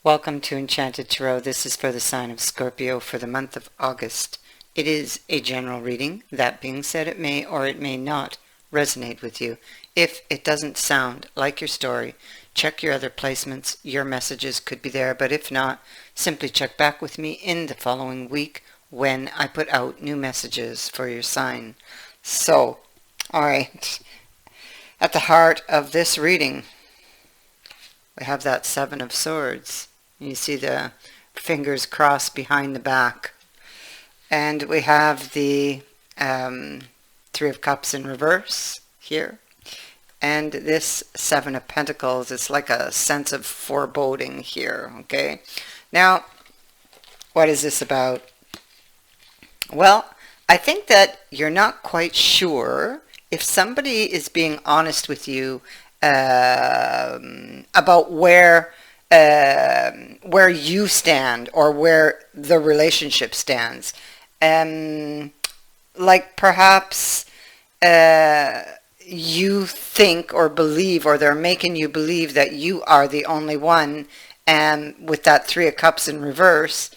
Welcome to Enchanted Tarot. This is for the sign of Scorpio for the month of August. It is a general reading. That being said, it may or it may not resonate with you. If it doesn't sound like your story, check your other placements. Your messages could be there, but if not, simply check back with me in the following week when I put out new messages for your sign. So, alright, at the heart of this reading, we have that Seven of Swords. You see the fingers crossed behind the back. And we have the Three of Cups in reverse here. And this Seven of Pentacles, it's like a sense of foreboding here, okay? Now, what is this about? Well, I think that you're not quite sure if somebody is being honest with you about where you stand or where the relationship stands. Like perhaps you think or believe, or they're making you believe that you are the only one, and with that Three of Cups in reverse,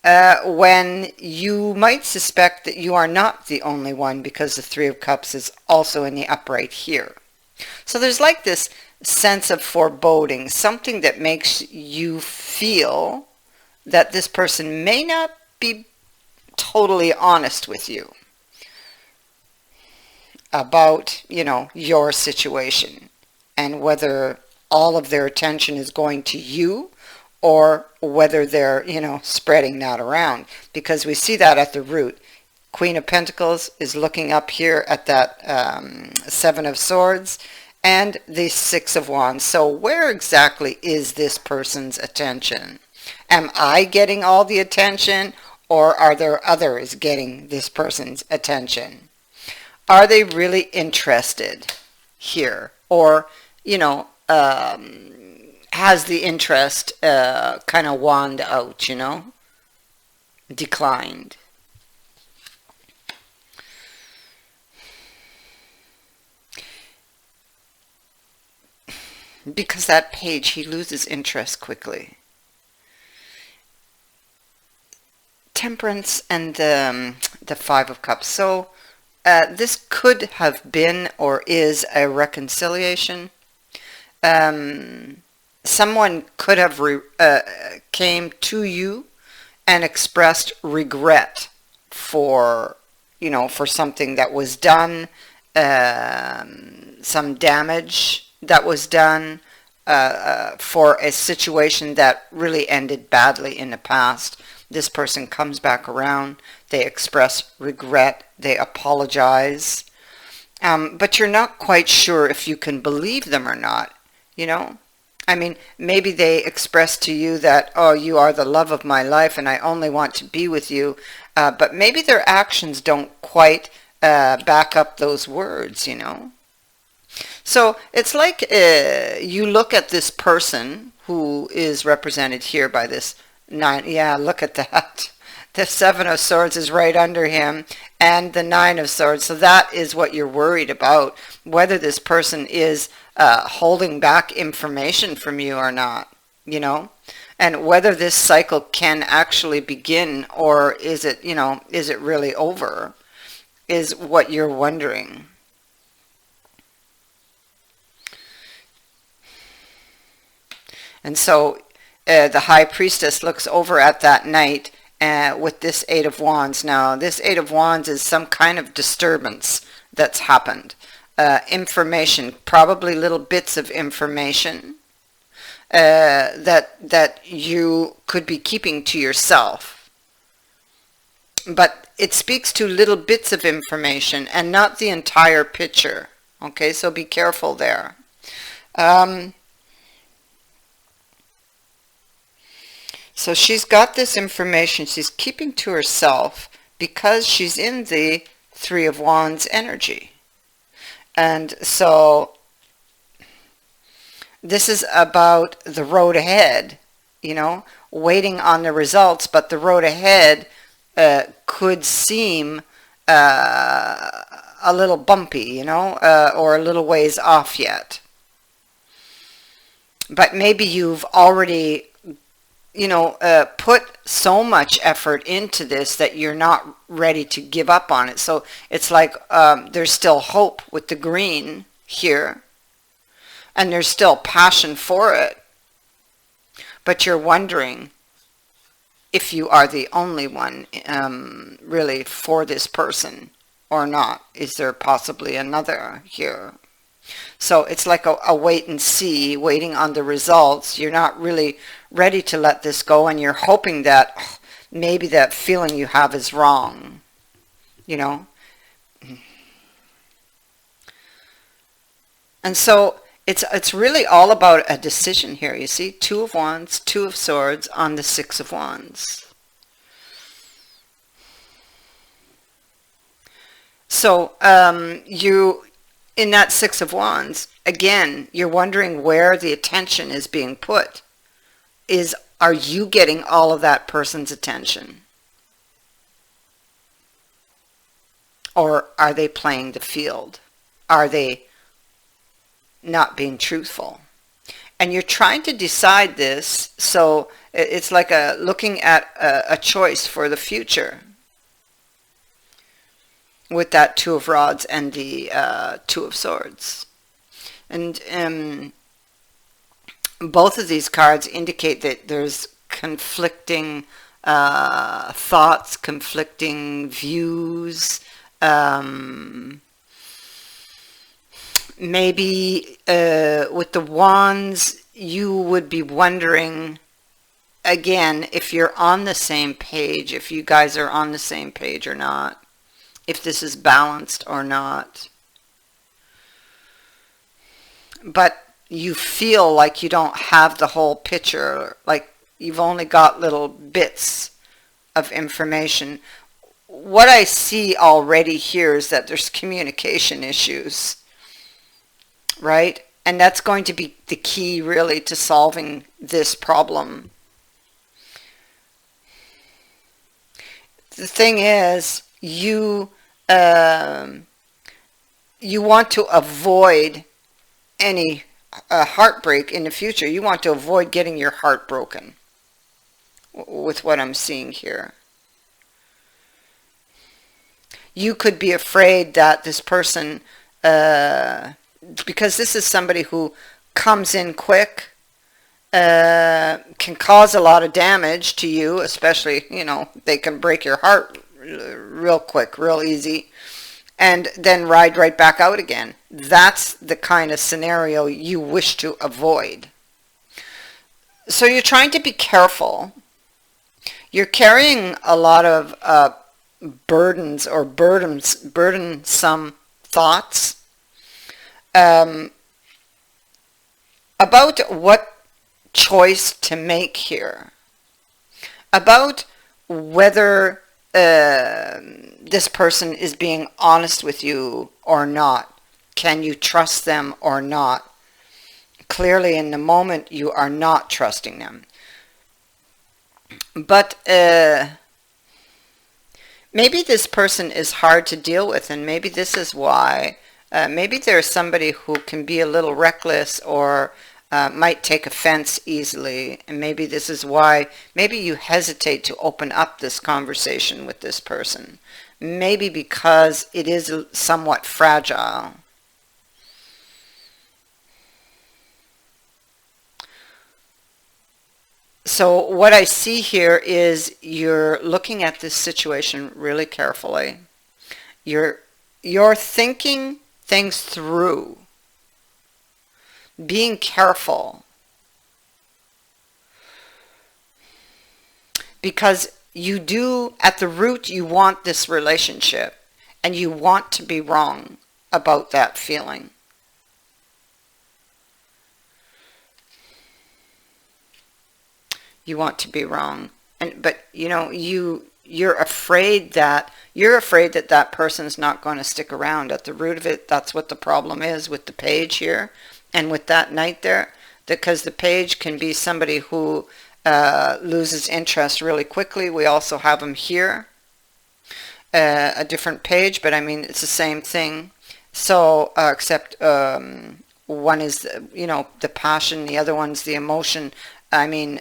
when you might suspect that you are not the only one, because the Three of Cups is also in the upright here. So there's like this sense of foreboding, something that makes you feel that this person may not be totally honest with you about, your situation, and whether all of their attention is going to you or whether they're, spreading that around, because we see that at the root. Queen of Pentacles is looking up here at that Seven of Swords and the Six of Wands. So where exactly is this person's attention? Am I getting all the attention, or are there others getting this person's attention? Are they really interested here? Or, has the interest kind of wanned out, declined? Because that page, he loses interest quickly. Temperance and the Five of Cups. So this could have been or is a reconciliation. Someone could have came to you and expressed regret for, for something that was done, some damage that was done, for a situation that really ended badly in the past. This person comes back around, they express regret, they apologize, but you're not quite sure if you can believe them or not, I mean, maybe they express to you that, oh, you are the love of my life and I only want to be with you, but maybe their actions don't quite back up those words, So it's like you look at this person who is represented here by this nine. Yeah, look at that. The Seven of Swords is right under him, and the Nine of Swords. So that is what you're worried about, whether this person is holding back information from you or not, and whether this cycle can actually begin, or is it, is it really over, is what you're wondering. And so the High Priestess looks over at that knight with this Eight of Wands. Now, this Eight of Wands is some kind of disturbance that's happened. Information, probably little bits of information that you could be keeping to yourself. But it speaks to little bits of information and not the entire picture. Okay, so be careful there. So she's got this information she's keeping to herself because she's in the Three of Wands energy. And so this is about the road ahead, waiting on the results, but the road ahead could seem a little bumpy, or a little ways off yet. But maybe you've already put so much effort into this that you're not ready to give up on it. So it's like there's still hope with the green here, and there's still passion for it, but you're wondering if you are the only one really for this person or not. Is there possibly another here? So it's like a wait and see, waiting on the results. You're not really ready to let this go, and you're hoping that maybe that feeling you have is wrong, you know? And so it's really all about a decision here. You see, Two of Wands, Two of Swords on the Six of Wands. So you, in that Six of Wands, again, you're wondering where the attention is being put. Are you getting all of that person's attention? Or are they playing the field? Are they not being truthful? And you're trying to decide this, so it's like looking at a choice for the future with that Two of Rods and the Two of Swords. And both of these cards indicate that there's conflicting thoughts, conflicting views. Maybe with the Wands, you would be wondering, again, if you're on the same page, if you guys are on the same page or not, if this is balanced or not. But you feel like you don't have the whole picture, like you've only got little bits of information. What I see already here is that there's communication issues, right? And that's going to be the key really to solving this problem. The thing is, you want to avoid any heartbreak in the future. You want to avoid getting your heart broken with what I'm seeing here. You could be afraid that this person, because this is somebody who comes in quick, can cause a lot of damage to you, especially, they can break your heart real quick, real easy, and then ride right back out again. That's the kind of scenario you wish to avoid. So you're trying to be careful. You're carrying a lot of burdens or burdensome thoughts about what choice to make here, about whether this person is being honest with you or not. Can you trust them or not? Clearly in the moment you are not trusting them. But maybe this person is hard to deal with, and maybe this is why. Maybe there's somebody who can be a little reckless or might take offense easily, and maybe this is why maybe you hesitate to open up this conversation with this person. Maybe because it is somewhat fragile. So what I see here is you're looking at this situation really carefully. You're thinking things through, being careful, because you do, at the root, you want this relationship, and you want to be wrong about that feeling. You want to be wrong, but you're afraid that that person's not going to stick around. At the root of it, that's what the problem is with the page here and with that knight there, because the page can be somebody who loses interest really quickly. We also have them here, a different page, but I mean it's the same thing. So except one is the passion, the other one's the emotion. I mean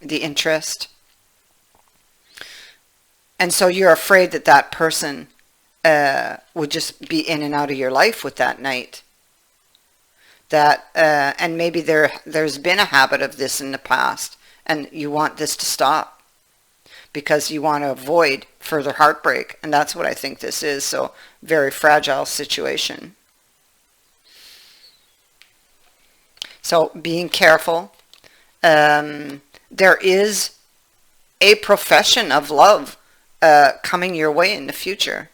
the interest. And so you're afraid that that person would just be in and out of your life with that night. That and maybe there's been a habit of this in the past, and you want this to stop because you want to avoid further heartbreak, and that's what I think this is. So very fragile situation. So being careful. There is a profession of love coming your way in the future.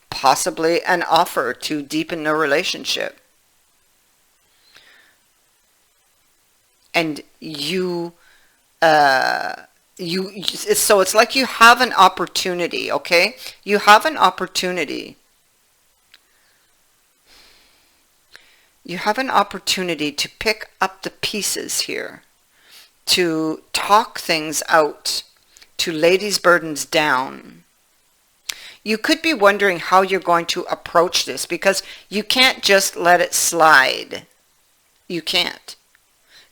Possibly an offer to deepen the relationship. And so it's like you have an opportunity, okay? You have an opportunity. You have an opportunity to pick up the pieces here, to talk things out, to lay these burdens down. You could be wondering how you're going to approach this, because you can't just let it slide. You can't,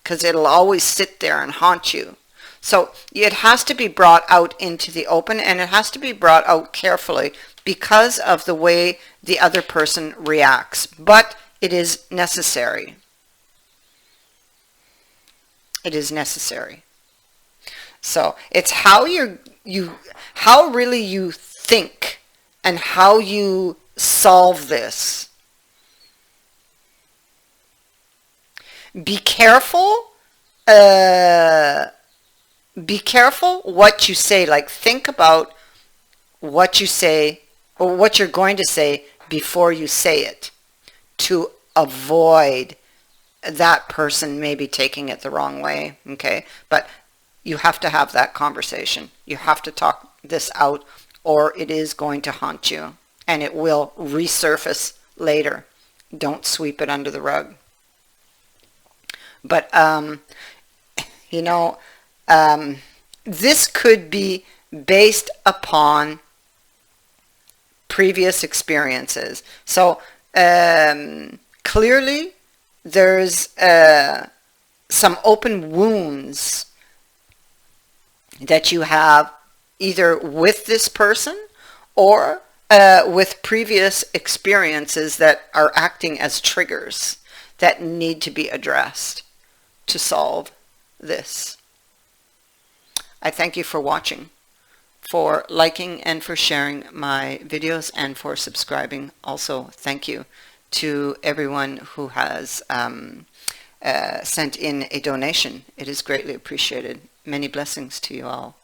because it'll always sit there and haunt you. So it has to be brought out into the open, and it has to be brought out carefully because of the way the other person reacts. But it is necessary. It is necessary. So it's how how really you think and how you solve this. Be careful. Be careful what you say. Like, think about what you say or what you're going to say before you say it, to avoid that person maybe taking it the wrong way. Okay, but you have to have that conversation. You have to talk this out, or it is going to haunt you, and it will resurface later. Don't sweep it under the rug. But this could be based upon previous experiences. So clearly there's some open wounds that you have either with this person or with previous experiences that are acting as triggers that need to be addressed to solve this. I thank you for watching, for liking, and for sharing my videos, and for subscribing. Also, thank you to everyone who has sent in a donation. It is greatly appreciated. Many blessings to you all.